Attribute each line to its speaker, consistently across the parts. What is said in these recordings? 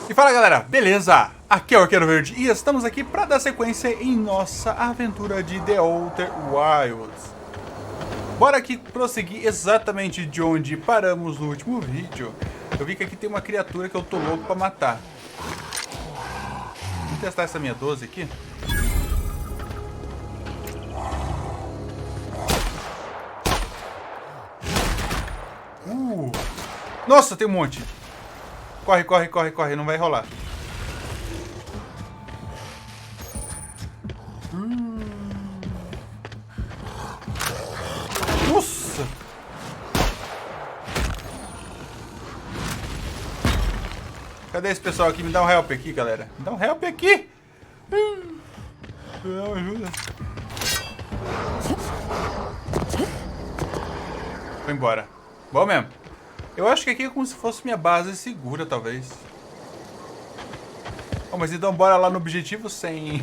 Speaker 1: E fala galera, beleza? Aqui é o Arqueiro Verde e estamos aqui para dar sequência em nossa aventura de The Outer Worlds. Bora aqui prosseguir exatamente de onde paramos no último vídeo. Eu vi que aqui tem uma criatura que eu tô louco para matar. Vamos testar essa minha 12 aqui. Nossa, tem um monte. Corre, corre, corre, corre, não vai rolar. Nossa! Cadê esse pessoal aqui? Me dá um help aqui, galera. Me dá um help aqui! Me dá uma ajuda. Vou embora. Bom mesmo. Eu acho que aqui é como se fosse minha base segura, talvez. Oh, mas então bora lá no objetivo sem...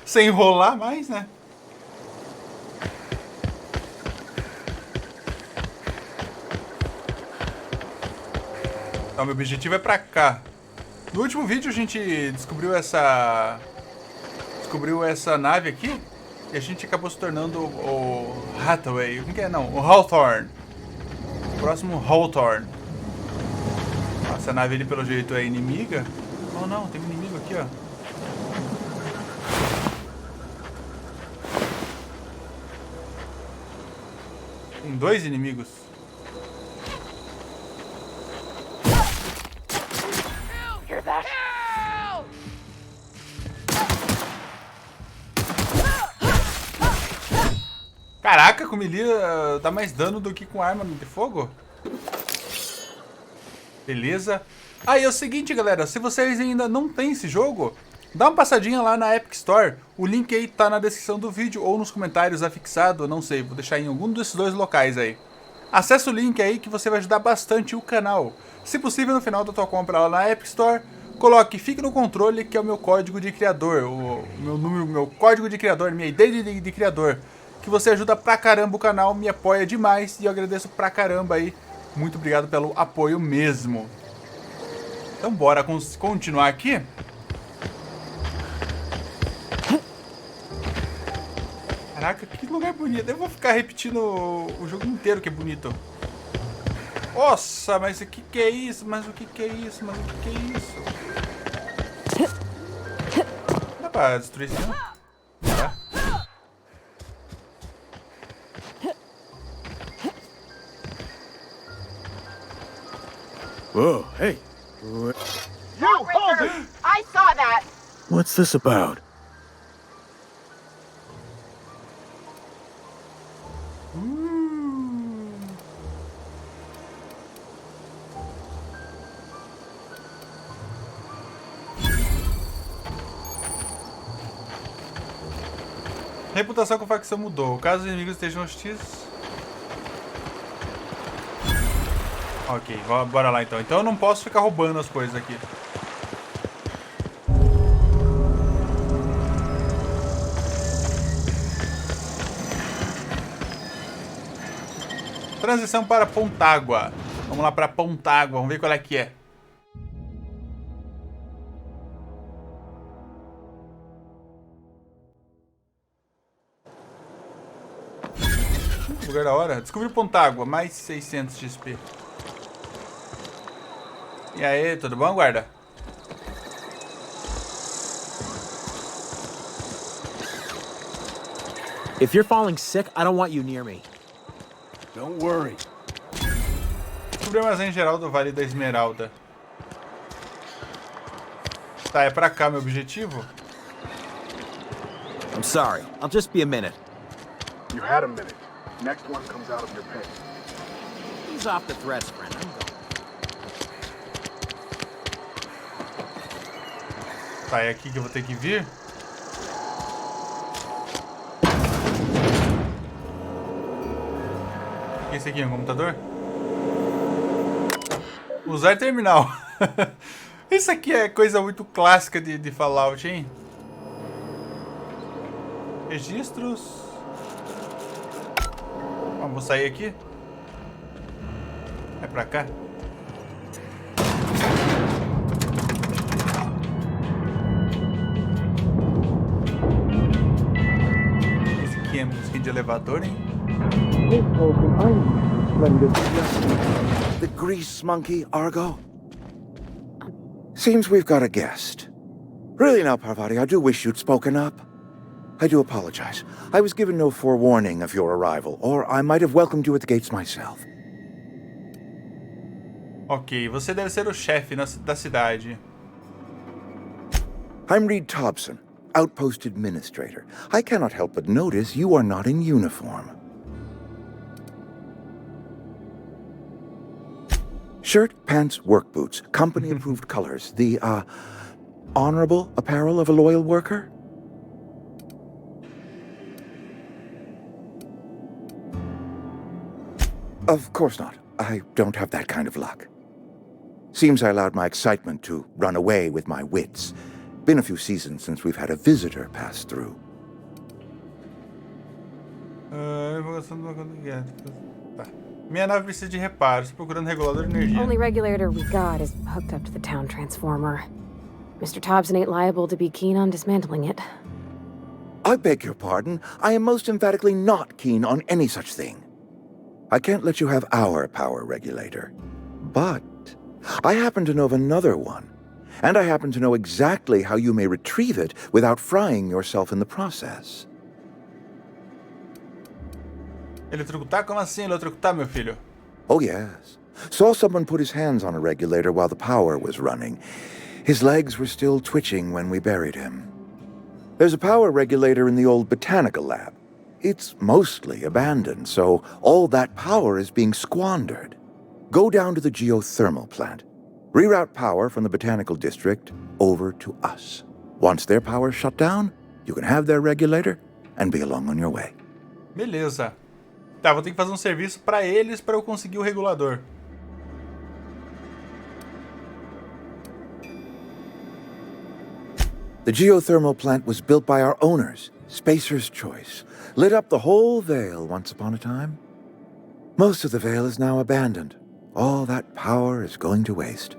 Speaker 1: sem enrolar mais, né? Então, meu objetivo é pra cá. No último vídeo a gente descobriu essa nave aqui. E a gente acabou se tornando o Hathaway. O que é? Não, o Hawthorne. Próximo Hawthorne. Essa nave ali pelo jeito é inimiga. Oh não, tem um inimigo aqui, ó. Tem dois inimigos. Caraca, com melee dá mais dano do que com arma de fogo? Beleza. Aí é o seguinte, galera, se vocês ainda não têm esse jogo, dá uma passadinha lá na Epic Store. O link aí tá na descrição do vídeo ou nos comentários afixado, não sei, vou deixar em algum desses dois locais aí. Acesse o link aí que você vai ajudar bastante o canal. Se possível, no final da tua compra lá na Epic Store, coloque Fique no Controle, que é o meu código de criador, o meu código de criador, minha ideia de criador. Que você ajuda pra caramba o canal, me apoia demais e eu agradeço pra caramba aí. Muito obrigado pelo apoio mesmo. Então bora continuar aqui. Caraca, que lugar bonito. Eu vou ficar repetindo o jogo inteiro que é bonito. Nossa, mas o que é isso? Mas o que é isso? Mas o que é isso? Não dá pra destruir isso não? Tá.
Speaker 2: Whoa, hey.
Speaker 3: You hold it! I saw that!
Speaker 2: What's this about?
Speaker 1: Reputação com facção mudou. Caso os inimigos estejam hostis... Ok, bora lá então. Então eu não posso ficar roubando as coisas aqui. Transição para Pontágua. Vamos lá para Pontágua, vamos ver qual é que é. Lugar da hora. Descobri Pontágua, mais 600 XP. E aí, tudo bom, guarda?
Speaker 4: If you're falling sick, I don't want you near me.
Speaker 2: Don't worry.
Speaker 1: Descobri o armazém geral do Vale da Esmeralda. Tá, é pra cá meu objetivo?
Speaker 4: I'm sorry. I'll just be a minute.
Speaker 5: You had a minute. Next one comes out of your pay.
Speaker 4: Ease off the threats, friend. I'm going.
Speaker 1: Tá, é aqui que eu vou ter que vir? O que é esse aqui? Um computador? Usar terminal. Isso aqui é coisa muito clássica de Fallout, hein? Registros. Vamos sair aqui. É pra cá? elevador, hein?
Speaker 6: The grease monkey, Argo? Seems we've got a guest. Really now, Parvati, I do wish you'd spoken up. I do apologize. I was given no forewarning of your arrival, or I might have welcomed you at the gates myself.
Speaker 1: Ok, você deve ser o chefe da cidade.
Speaker 6: I'm Reed Thompson, Outpost Administrator. I cannot help but notice you are not in uniform. Shirt, pants, work boots, company-approved colors. The, honorable apparel of a loyal worker? Of course not. I don't have that kind of luck. Seems I allowed my excitement to run away with my wits. Been a few seasons since we've had a visitor pass through.
Speaker 1: Tá. Minha nave precisa de reparos, procurando regulador de energia.
Speaker 7: Only regulator we got is hooked up to the town transformer. Mr. Thompson ain't liable to be keen on dismantling it.
Speaker 6: I beg your pardon. I am most emphatically not keen on any such thing. I can't let you have our power regulator. But I happen to know of another one. And I happen to know exactly how you may retrieve it without frying yourself in the process.
Speaker 1: Eletrocutar? Como assim eletrocutar, meu filho?
Speaker 6: Oh, yes. Saw someone put his hands on a regulator while the power was running. His legs were still twitching when we buried him. There's a power regulator in the old botanical lab. It's mostly abandoned, so all that power is being squandered. Go down to the geothermal plant. Reroute power from the botanical district over to us. Once their power shut down, you can have their regulator and be along on your way.
Speaker 1: Beleza. Tá, vou ter que fazer um serviço pra eles pra eu conseguir o regulador.
Speaker 6: The geothermal plant was built by our owners, Spacer's Choice. Lit up the whole Vale once upon a time. Most of the Vale is now abandoned. All that power is going to waste.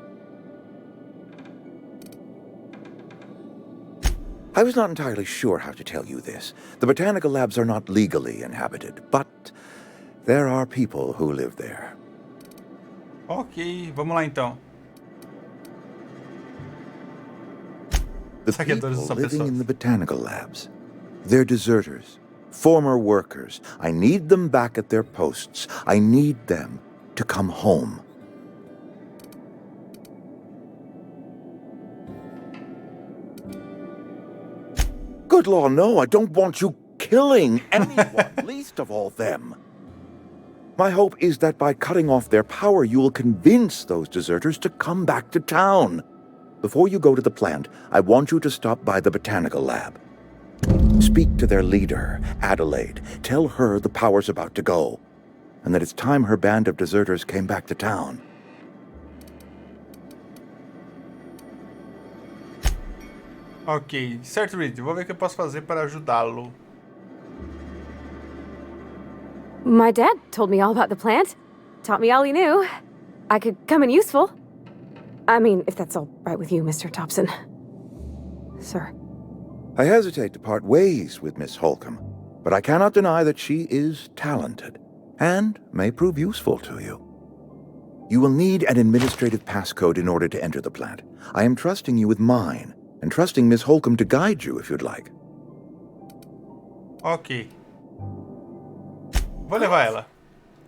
Speaker 6: I was not entirely sure how to tell you this. The botanical labs are not legally inhabited, but there are people who live there.
Speaker 1: Ok, vamos lá então.
Speaker 6: The people living in the botanical labs. They're deserters, former workers. I need them back at their posts. I need them to come home. Good law, no, I don't want you killing anyone, least of all them. My hope is that by cutting off their power, you will convince those deserters to come back to town. Before you go to the plant, I want you to stop by the botanical lab. Speak to their leader, Adelaide. Tell her the power's about to go, and that it's time her band of deserters came back to town.
Speaker 1: Ok, certo, Reed. Vou ver o que eu posso fazer para ajudá-lo.
Speaker 7: My dad told me all about the plant. Taught me all he knew. I could come in useful. I mean, if that's all right with you, Mr. Thompson. Sir.
Speaker 6: I hesitate to part ways with Miss Holcomb, but I cannot deny that she is talented and may prove useful to you. You will need an administrative passcode in order to enter the plant. I am trusting you with mine, and trusting Miss Holcomb to guide you if you'd like.
Speaker 1: Ok. Vou levar ela.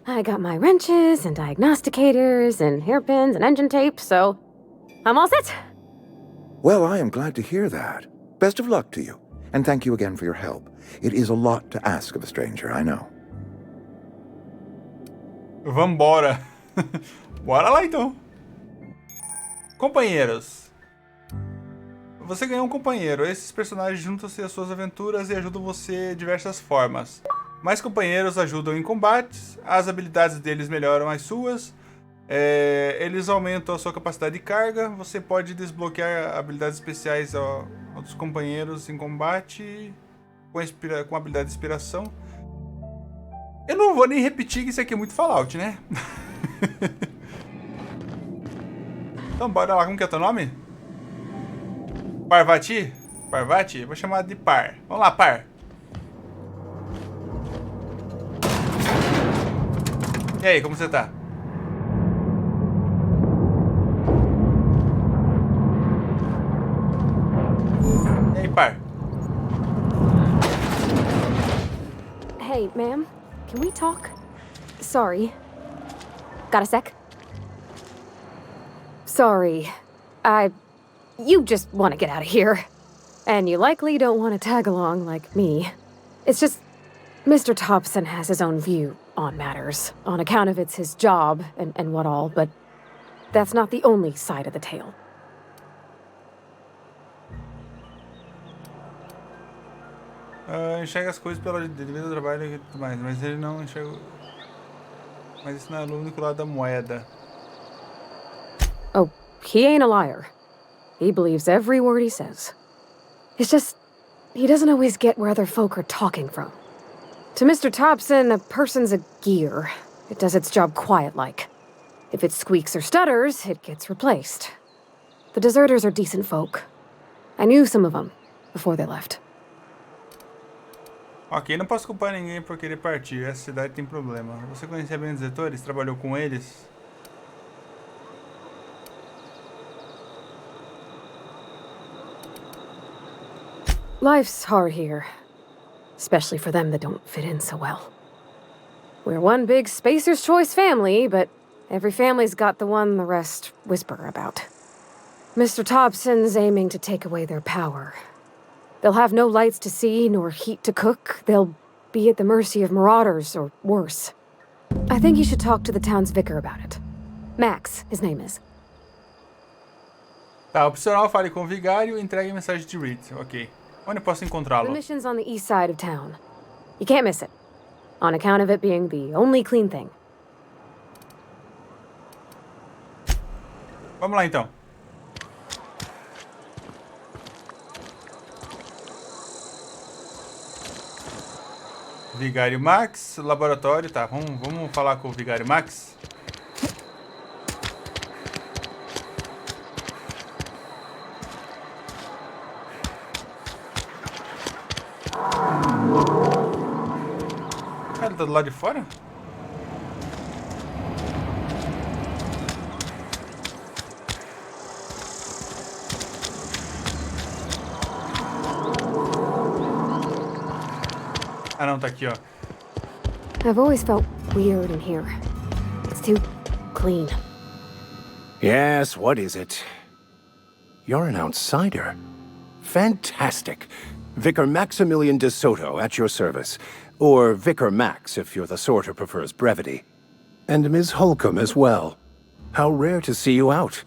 Speaker 7: I got my wrenches and diagnosticators and hairpins and engine tape, so I'm all set.
Speaker 6: Well, I am glad to hear that. Best of luck to you, and thank you again for your help. It is a lot to ask of a stranger, I know.
Speaker 1: Vambora. Bora lá então. Companheiros. Você ganhou um companheiro. Esses personagens juntam-se às suas aventuras e ajudam você de diversas formas. Mais companheiros ajudam em combates, as habilidades deles melhoram as suas, eles aumentam a sua capacidade de carga, você pode desbloquear habilidades especiais dos companheiros em combate com habilidade de inspiração. Eu não vou nem repetir que isso aqui é muito Fallout, né? Então bora lá, como que é o teu nome? Parvati? Parvati? Vou chamar de Par. Vamos lá, Par. aí, como você tá? E aí, par?
Speaker 7: Hey, ma'am, can we talk? Sorry. Got a sec? Sorry. You just want to get out of here. And you likely don't want to tag along like me. It's just, Mr. Thompson has his own view on matters, on account of it's his job and what all, but that's not the only side of the tale.
Speaker 1: Enxerga as coisas pela devido ao trabalho e tudo mais, mas ele não enxerga... Mas isso não é o único lado da moeda.
Speaker 7: Oh, he ain't a liar. He believes every word he says. It's just, he doesn't always get where other folk are talking from. To Mr. Thompson, a person's a gear. It does its job quiet-like. If it squeaks or stutters, it gets replaced. The deserters are decent folk. I knew some of them before they left.
Speaker 1: Ok, não posso culpar ninguém por querer partir. Essa cidade tem problema. Você conhecia bem os desertores? Trabalhou com eles?
Speaker 7: Life's hard here. Especially for them that don't fit in so well. We're one big Spacer's Choice family, but every family's got the one the rest whisper about. Mr. Thompson's aiming to take away their power. They'll have no lights to see, nor heat to cook. They'll be at the mercy of marauders, or worse. I think you should talk to the town's vicar about it. Max, his name is.
Speaker 1: Tá, opcional, fale com o vigário e entregue a mensagem de Reed. Ok. Onde posso
Speaker 7: The
Speaker 1: encontrá-lo?
Speaker 7: mission's on the east side of town. You can't miss it, on account of it being the only clean thing.
Speaker 1: Vamos lá, então. Vigário Max, laboratório, tá, vamos falar com o Vigário Max. Cara, ele tá do lado de fora? Ah não, tá aqui, ó.
Speaker 7: I've always felt weird in here. It's too clean.
Speaker 2: Yes, what is it? You're an outsider. Fantastic. Vicar Maximilian de Soto at your service. Or Vicar Max if you're the sort who prefers brevity. And Ms. Holcomb as well. How rare to see you out.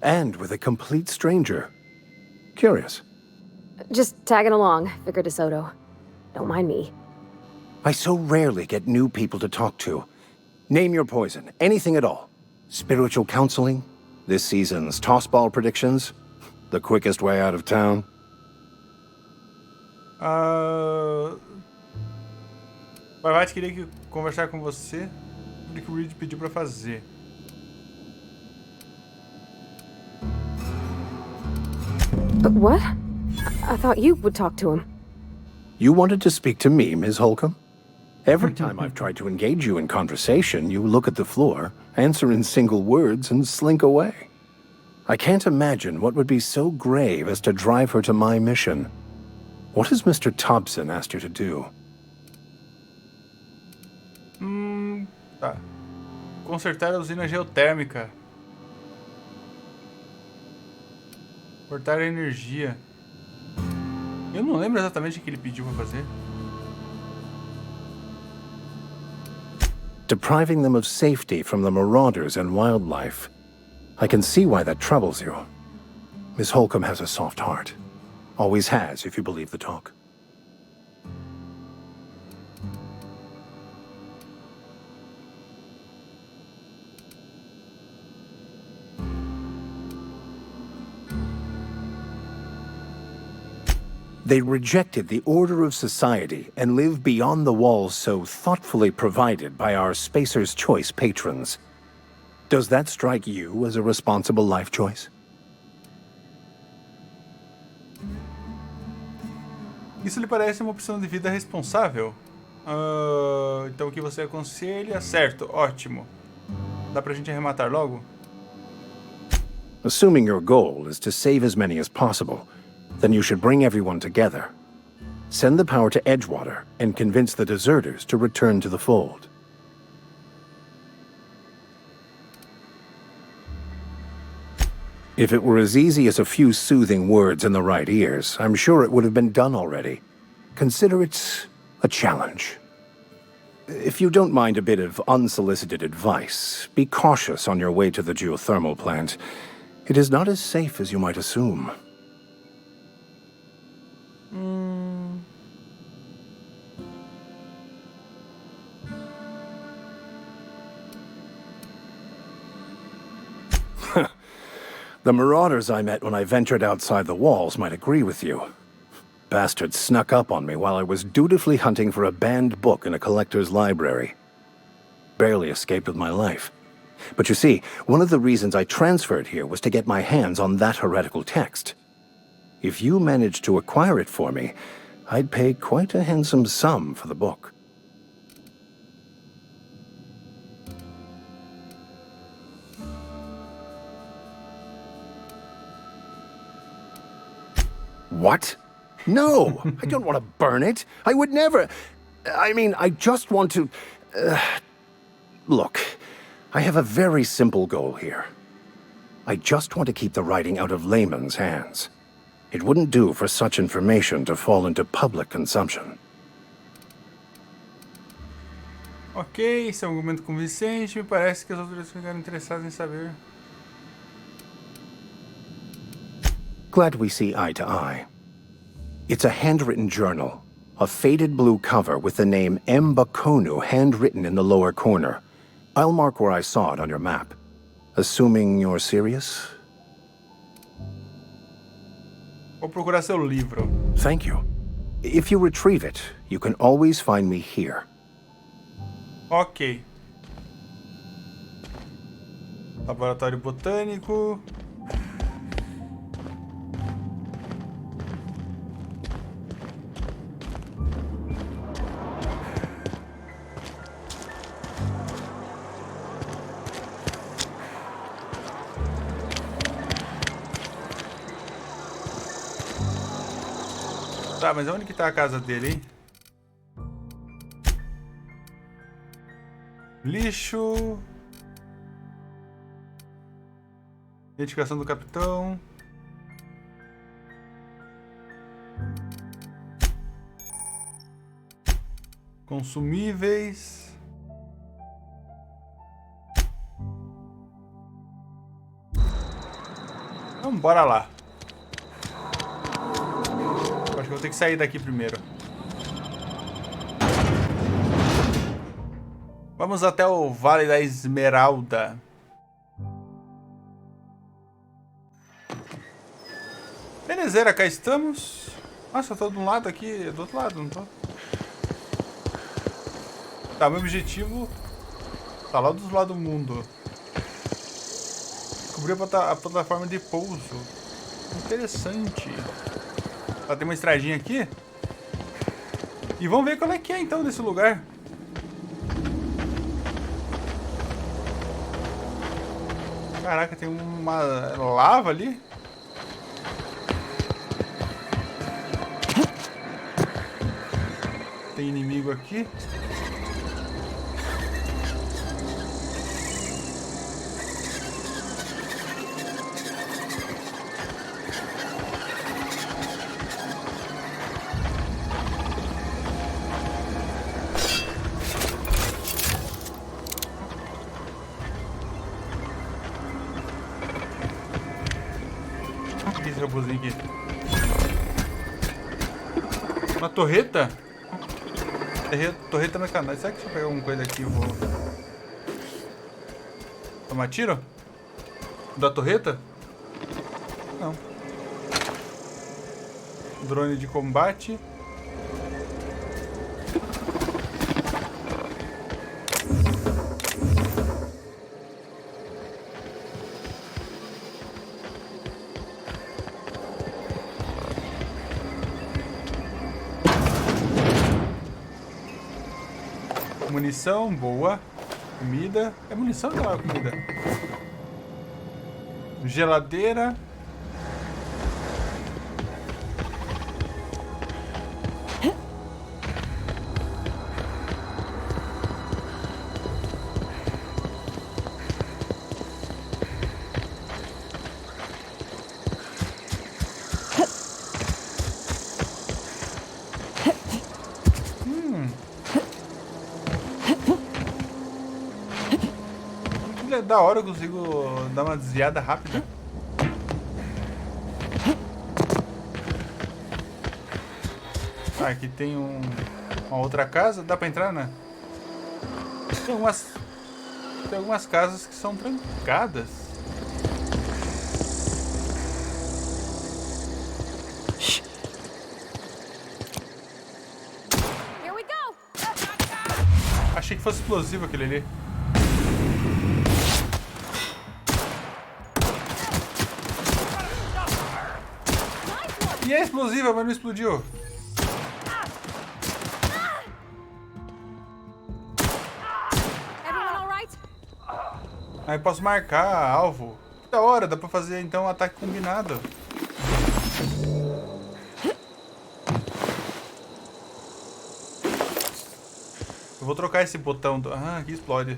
Speaker 2: And with a complete stranger. Curious.
Speaker 7: Just tagging along, Vicar DeSoto. Don't mind me.
Speaker 2: I so rarely get new people to talk to. Name your poison, anything at all. Spiritual counseling? This season's tossball predictions? The quickest way out of town?
Speaker 1: Bavati queria conversar com você sobre o que o Reed pediu pra fazer.
Speaker 7: What? I thought you would talk to him.
Speaker 2: You wanted to speak to me, Ms. Holcomb? Every time I've tried to engage you in conversation, you look at the floor, answer in single words, and slink away. I can't imagine what would be so grave as to drive her to my mission. What has Mr. Thompson asked you to do?
Speaker 1: Tá. Consertar a usina geotérmica. Cortar a energia. Eu não lembro exatamente o que ele pediu pra fazer.
Speaker 2: Depriving them of safety from the marauders and wildlife. I can see why that troubles you. Miss Holcomb has a soft heart. Always has, if you believe the talk. They rejected the order of society and live beyond the walls so thoughtfully provided by our Spacer's Choice patrons. Does that strike you as a responsible life choice?
Speaker 1: Isso lhe parece uma opção de vida responsável? Então o que você aconselha? Certo, ótimo. Dá pra gente arrematar logo?
Speaker 2: Assuming your goal is to save as many as possible, then you should bring everyone together. Send the power to Edgewater and convince the deserters to return to the fold. If it were as easy as a few soothing words in the right ears, I'm sure it would have been done already. Consider it a challenge. If you don't mind a bit of unsolicited advice, be cautious on your way to the geothermal plant. It is not as safe as you might assume. The marauders I met when I ventured outside the walls might agree with you. Bastards snuck up on me while I was dutifully hunting for a banned book in a collector's library. Barely escaped with my life. But you see, one of the reasons I transferred here was to get my hands on that heretical text. If you managed to acquire it for me, I'd pay quite a handsome sum for the book. What? No, I don't want to burn it. I would never. I mean, I just want to... Look, I have a very simple goal here. I just want to keep the writing out of layman's hands. It wouldn't do for such information to fall into public consumption.
Speaker 1: Ok, esse é um argumento convincente. Me parece que as autoridades ficaram interessadas em saber.
Speaker 2: Glad we see eye to eye. It's a handwritten journal, a faded blue cover with the name M. Bakonu handwritten in the lower corner. I'll mark where I saw it on your map. Assuming you're serious?
Speaker 1: Vou procurar seu livro.
Speaker 2: Thank you. If you retrieve it, you can always find me here.
Speaker 1: Ok. Laboratório botânico. Tá, mas onde que tá a casa dele, hein? Lixo. Identificação do capitão. Consumíveis. Então, bora lá. Acho que eu vou ter que sair daqui primeiro. Vamos até o Vale da Esmeralda. Belezeira, cá estamos. Nossa, eu tô de um lado aqui, do outro lado, não tô? Tá, meu objetivo tá lá do outro lado do mundo. Descobrir a plataforma de pouso. Interessante. Tá, tem uma estradinha aqui. E vamos ver qual é que é então desse lugar. Caraca, tem uma lava ali. Tem inimigo aqui. O que é esse robozinho aqui? Uma torreta? Torreta no canal. Será que se eu pegar alguma coisa aqui eu vou tomar tiro? Da torreta? Não. Drone de combate. munição, boa. Comida. É munição ou não é comida? Geladeira. Da hora eu consigo dar uma desviada rápida. Ah, aqui tem uma outra casa. Dá pra entrar, né? Tem algumas casas que são trancadas.
Speaker 7: Here we go.
Speaker 1: Achei que fosse explosivo aquele ali. E é explosiva, mas não explodiu.
Speaker 7: Everyone all right?
Speaker 1: Aí posso marcar alvo. Da hora, dá pra fazer então um ataque combinado. Eu vou trocar esse botão do... Ah, aqui explode.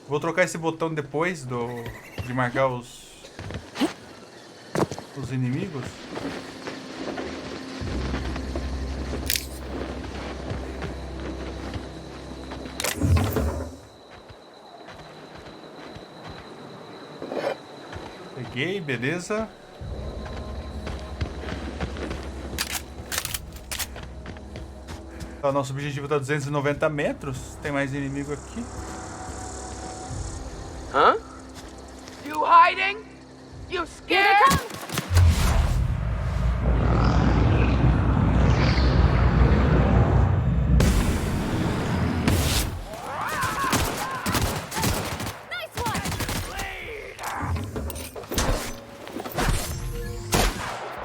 Speaker 1: Vou trocar esse botão depois de marcar os inimigos. Peguei, beleza. Tá, nosso objetivo tá 290 metros. Tem mais inimigo aqui.
Speaker 3: Huh? You hiding? You scared?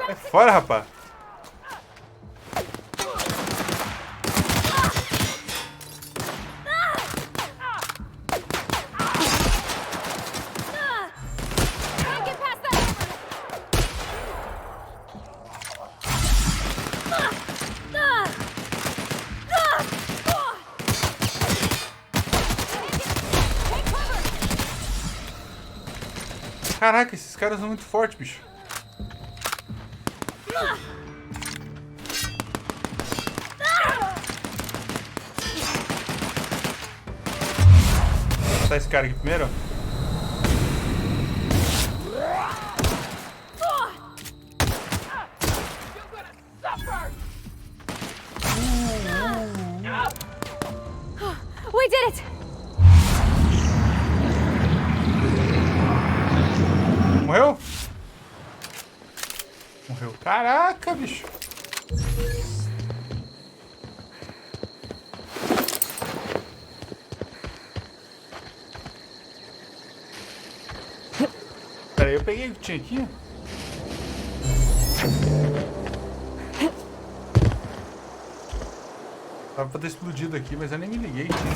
Speaker 1: É fora, rapaz. Caraca, esses caras são muito fortes, bicho. Vou matar esse cara aqui primeiro.
Speaker 7: We did it!
Speaker 1: Morreu? Morreu. Caraca, bicho. Pera aí, eu peguei o que tinha aqui. Tava pra ter explodido aqui, mas eu nem me liguei que tinha.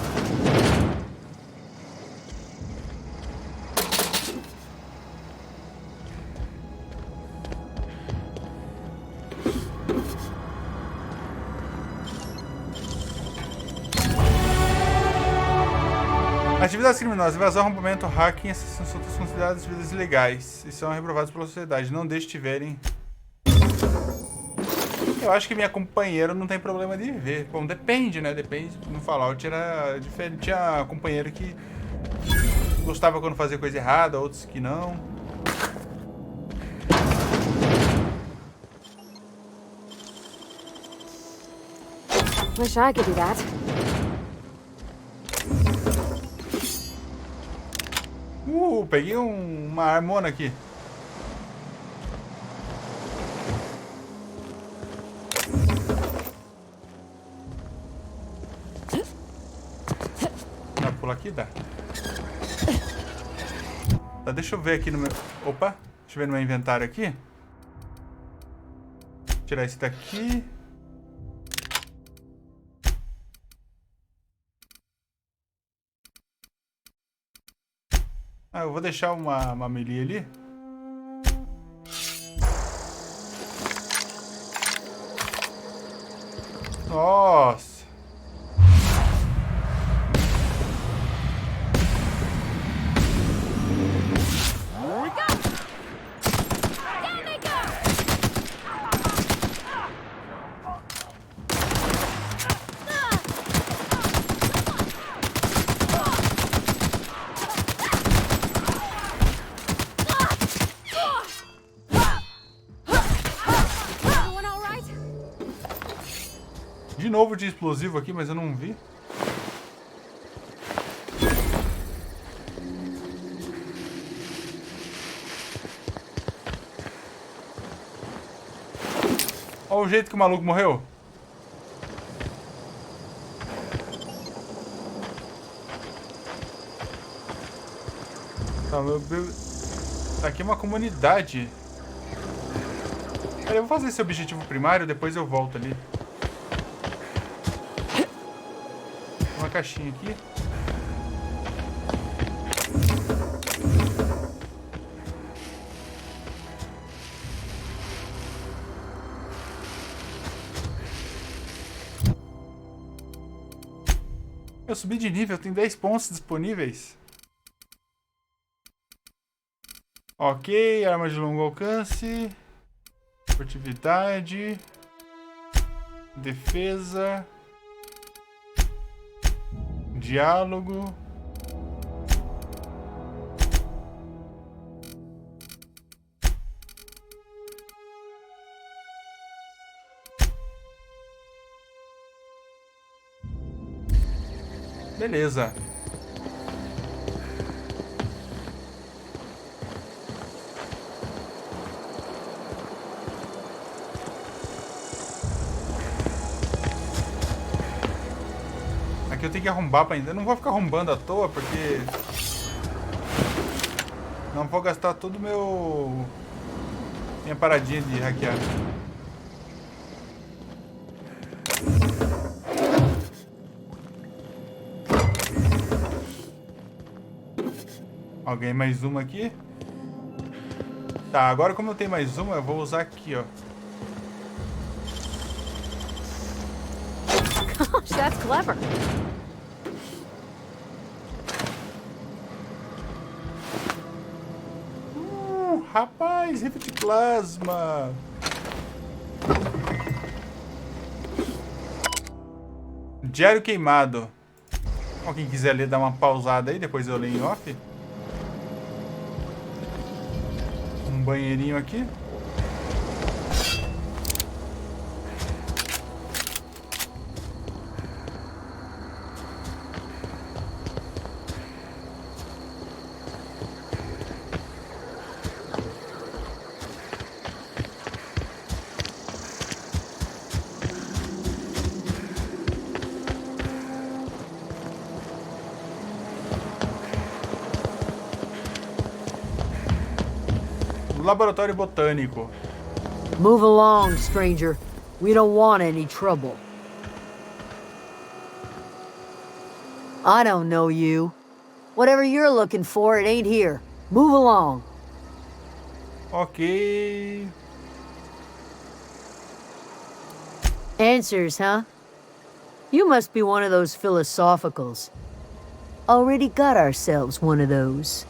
Speaker 1: Atividades criminosas, invasão, arrombamento, hacking, são todas consideradas atividades ilegais e são reprovadas pela sociedade. Não deixe de verem. Eu acho que minha companheira não tem problema de ver. Bom, depende, né? Depende. No Fallout era diferente. Tinha companheiro que gostava quando fazia coisa errada, outros que não.
Speaker 7: Wish I could do that.
Speaker 1: Peguei uma armona aqui. Dá pra pular aqui? Dá. Tá, deixa eu ver aqui no meu... Opa! Deixa eu ver no meu inventário aqui. Tirar esse daqui. Ah, eu vou deixar uma melee ali. Nossa. De novo de explosivo aqui, mas eu não vi. Olha o jeito que o maluco morreu. Tá, tá aqui uma comunidade. Pera, eu vou fazer esse objetivo primário, depois eu volto ali. Uma caixinha aqui. Eu subi de nível, tem 10 pontos disponíveis. Ok, arma de longo alcance. Furtividade. Defesa. Diálogo. Beleza. Aqui eu tenho que arrombar pra ainda. Eu não vou ficar arrombando à toa, porque... não vou gastar todo o meu... minha paradinha de hackear. Alguém mais uma aqui? Tá, agora como eu tenho mais uma, eu vou usar aqui, ó.
Speaker 7: Gosh, that's clever.
Speaker 1: Rapaz, rifle de plasma. Diário queimado. Alguém quiser ler, dá uma pausada aí, depois eu leio em off. Um banheirinho aqui. Laboratório botânico.
Speaker 8: Move along, stranger. We don't want any trouble. I don't know you. Whatever you're looking for, it ain't here. Move along.
Speaker 1: Ok.
Speaker 8: Answers, huh? You must be one of those philosophicals. Already got ourselves one of those.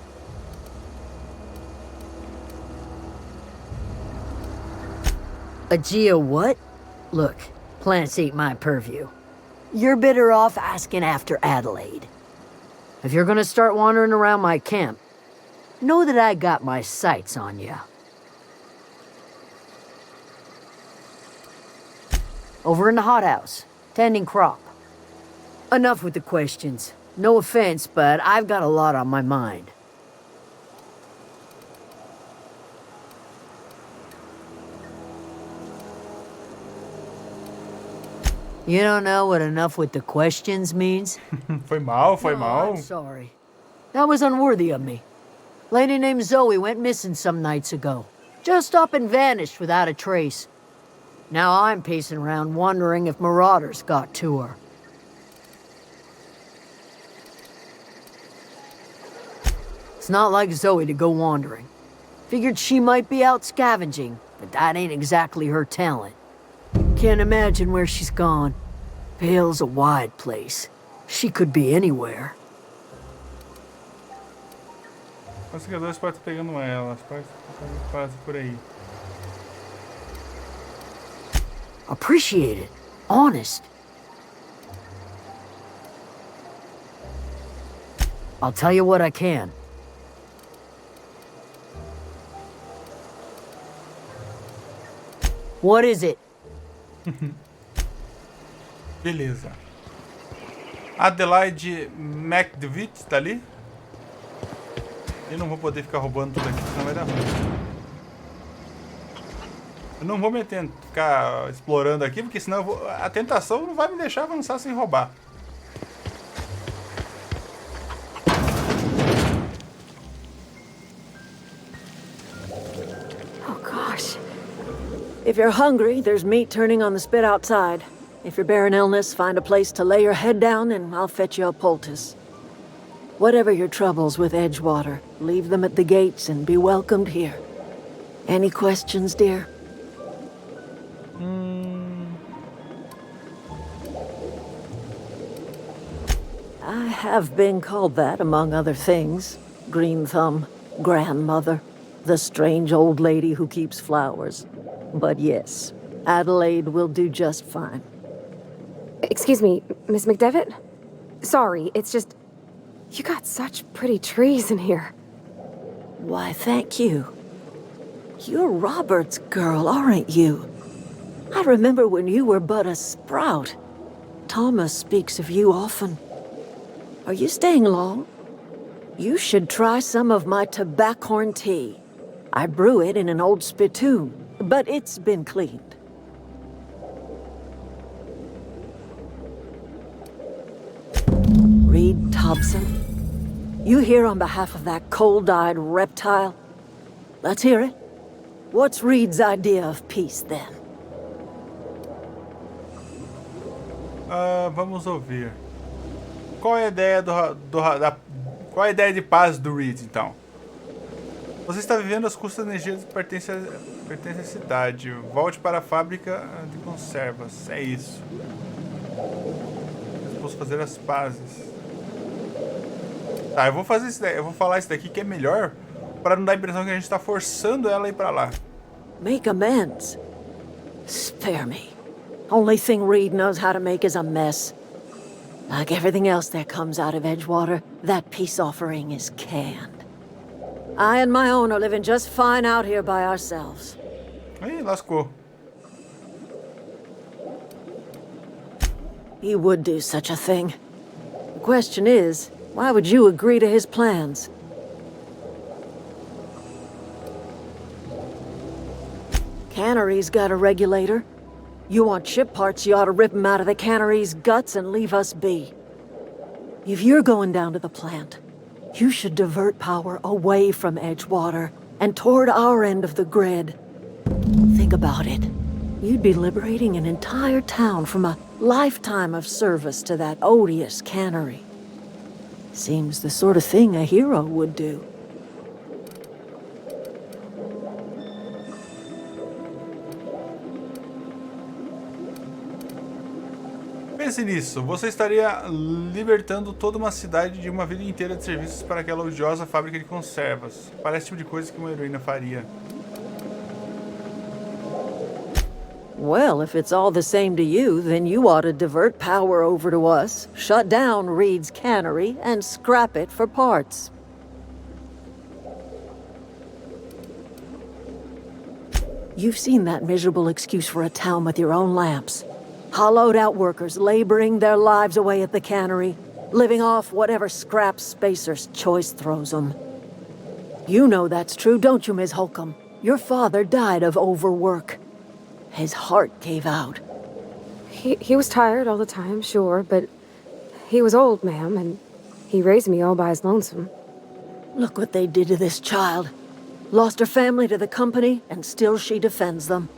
Speaker 8: A geo what? Look, plants ain't my purview. You're better off asking after Adelaide. If you're gonna start wandering around my camp, know that I got my sights on you. Over in the hothouse, tending crop. Enough with the questions. No offense, but I've got a lot on my mind. You don't know what enough with the questions means?
Speaker 1: Foi mal, foi
Speaker 8: No,
Speaker 1: mal.
Speaker 8: I'm sorry. That was unworthy of me. Lady named Zoe went missing some nights ago. Just up and vanished without a trace. Now I'm pacing around wondering if marauders got to her. It's not like Zoe to go wandering. Figured she might be out scavenging, but that ain't exactly her talent. Can't imagine where she's gone. Vale's a wide place. She could be anywhere.
Speaker 1: Os criadores podem estar pegando ela, pode por aí.
Speaker 8: Appreciate it. Honest. I'll tell you what I can. What is it?
Speaker 1: Beleza. Adelaide McDevitt tá ali? Eu não vou poder ficar roubando tudo aqui, senão vai dar ruim. Eu não vou ficar explorando aqui, porque senão a tentação não vai me deixar avançar sem roubar.
Speaker 9: Oh gosh. If you're hungry, there's meat turning on the spit outside. If you're bearing illness, find a place to lay your head down and I'll fetch you a poultice. Whatever your troubles with Edgewater, leave them at the gates and be welcomed here. Any questions, dear? I have been called that, among other things. Green Thumb, grandmother, the strange old lady who keeps flowers. But yes, Adelaide will do just fine.
Speaker 7: Excuse me, Miss McDevitt? Sorry, it's just... You got such pretty trees in here.
Speaker 9: Why, thank you. You're Robert's girl, aren't you? I remember when you were but a sprout. Thomas speaks of you often. Are you staying long? You should try some of my tobaccorn tea. I brew it in an old spittoon, but it's been cleaned. Reed Thompson? You here on behalf of that cold-eyed reptile? Let's hear it. What's Reed's idea of peace, then?
Speaker 1: Vamos ouvir. Qual é a ideia qual é a ideia de paz do Reed, então? Você está vivendo às custas da energia que pertence à cidade. Volte para a fábrica de conservas. É isso. Eu posso fazer as pazes. Tá, eu vou fazer isso daí. Eu vou falar isso daqui que é melhor para não dar a impressão que a gente está forçando ela a ir para lá.
Speaker 9: Make amends. Spare me. Only thing Reed knows how to make is a mess. Like everything else that comes out of Edgewater, that peace offering is canned. I and my own are living just fine out here by ourselves.
Speaker 1: Aí, lascou.
Speaker 9: He would do such a thing. The question is, why would you agree to his plans? Cannery's got a regulator. You want ship parts, you ought to rip them out of the cannery's guts and leave us be. If you're going down to the plant, you should divert power away from Edgewater and toward our end of the grid. Think about it. You'd be liberating an entire town from a lifetime of service to that odious cannery. Seems the sort of thing a hero would do.
Speaker 1: Pense nisso, você estaria libertando toda uma cidade de uma vida inteira de serviços para aquela odiosa fábrica de conservas. Parece o tipo de coisa que uma heroína faria.
Speaker 9: Well, if it's all the same to you, then you ought to divert power over to us, shut down Reed's cannery, and scrap it for parts. You've seen that miserable excuse for a town with your own lamps. Hollowed-out workers laboring their lives away at the cannery, living off whatever scrap Spacer's choice throws them. You know that's true, don't you, Ms. Holcomb? Your father died of overwork. His heart gave out.
Speaker 7: He was tired all the time, sure, but he was old, ma'am, and he raised me all by his lonesome.
Speaker 9: Look what they did to this child. Lost her family to the company, and still she defends them.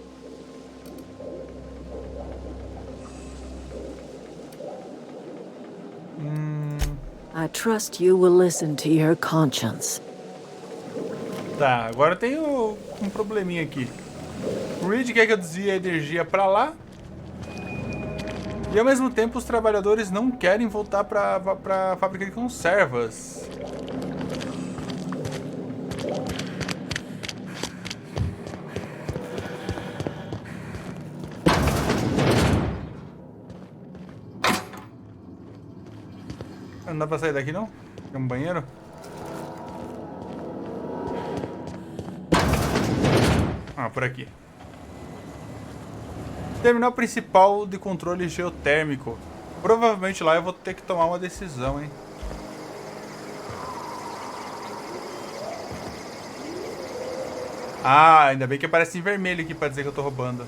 Speaker 9: I trust you will listen to your conscience.
Speaker 1: Tá, agora eu tenho um probleminha aqui. O Reed quer que eu desvie a energia pra lá. E ao mesmo tempo os trabalhadores não querem voltar pra fábrica de conservas. Não dá pra sair daqui não? Tem um banheiro? Ah, por aqui. Terminal principal de controle geotérmico. Provavelmente lá eu vou ter que tomar uma decisão, hein? Ah, ainda bem que aparece em vermelho aqui pra dizer que eu tô roubando.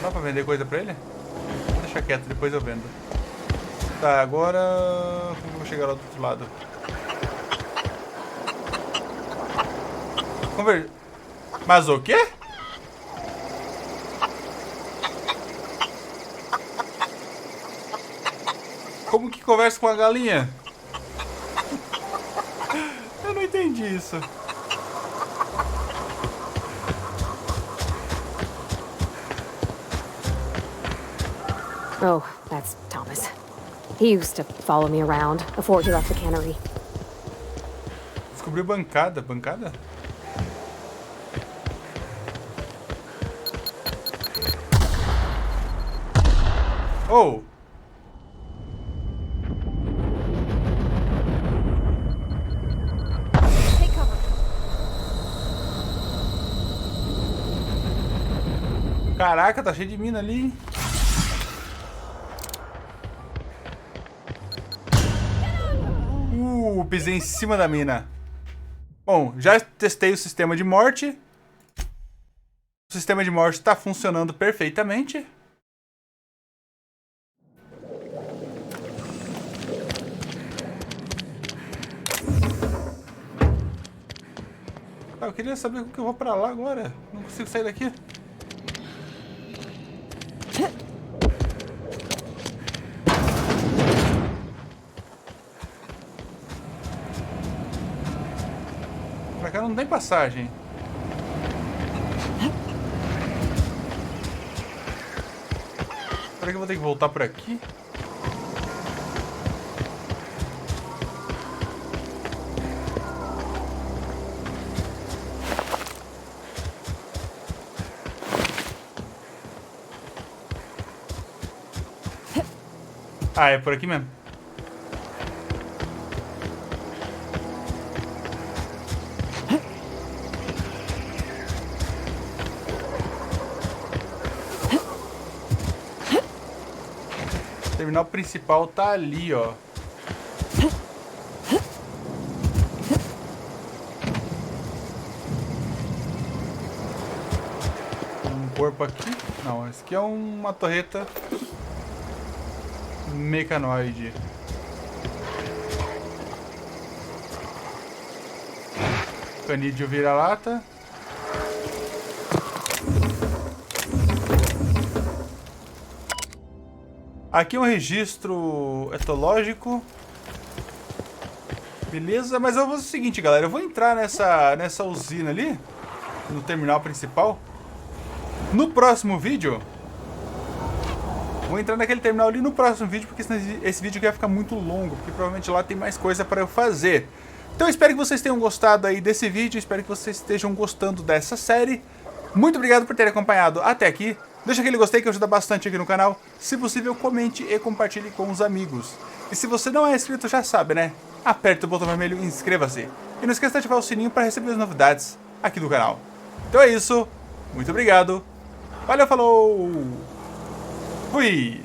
Speaker 1: Dá pra vender coisa pra ele? Deixa quieto, depois eu vendo. Tá, agora... como eu vou chegar lá do outro lado? Mas o quê? Como que conversa com a galinha? Eu não entendi isso.
Speaker 7: Oh, that's Thomas. He used to follow me around before he left the cannery.
Speaker 1: Descobriu bancada. Bancada? Oh!
Speaker 3: Take cover.
Speaker 1: Caraca, tá cheio de mina ali. Pisei em cima da mina. Bom, já testei o sistema de morte. O sistema de morte tá funcionando perfeitamente. Eu queria saber como que eu vou pra lá agora. Não consigo sair daqui. Pra cá não tem passagem. Será que eu vou ter que voltar por aqui? Ah, é por aqui mesmo. O terminal principal tá ali, ó. Um corpo aqui. Não, esse aqui é uma torreta mecanoide. Canídeo vira-lata. Aqui é um registro etológico. Beleza, mas eu vou fazer o seguinte, galera. Eu vou entrar nessa usina ali, no terminal principal. No próximo vídeo... Vou entrar naquele terminal ali no próximo vídeo, porque senão esse vídeo aqui vai ficar muito longo, porque provavelmente lá tem mais coisa para eu fazer. Então eu espero que vocês tenham gostado aí desse vídeo, espero que vocês estejam gostando dessa série. Muito obrigado por terem acompanhado até aqui. Deixa aquele gostei que ajuda bastante aqui no canal. Se possível, comente e compartilhe com os amigos. E se você não é inscrito, já sabe, né? Aperte o botão vermelho e inscreva-se. E não esqueça de ativar o sininho para receber as novidades aqui do canal. Então é isso. Muito obrigado. Valeu, falou! Fui!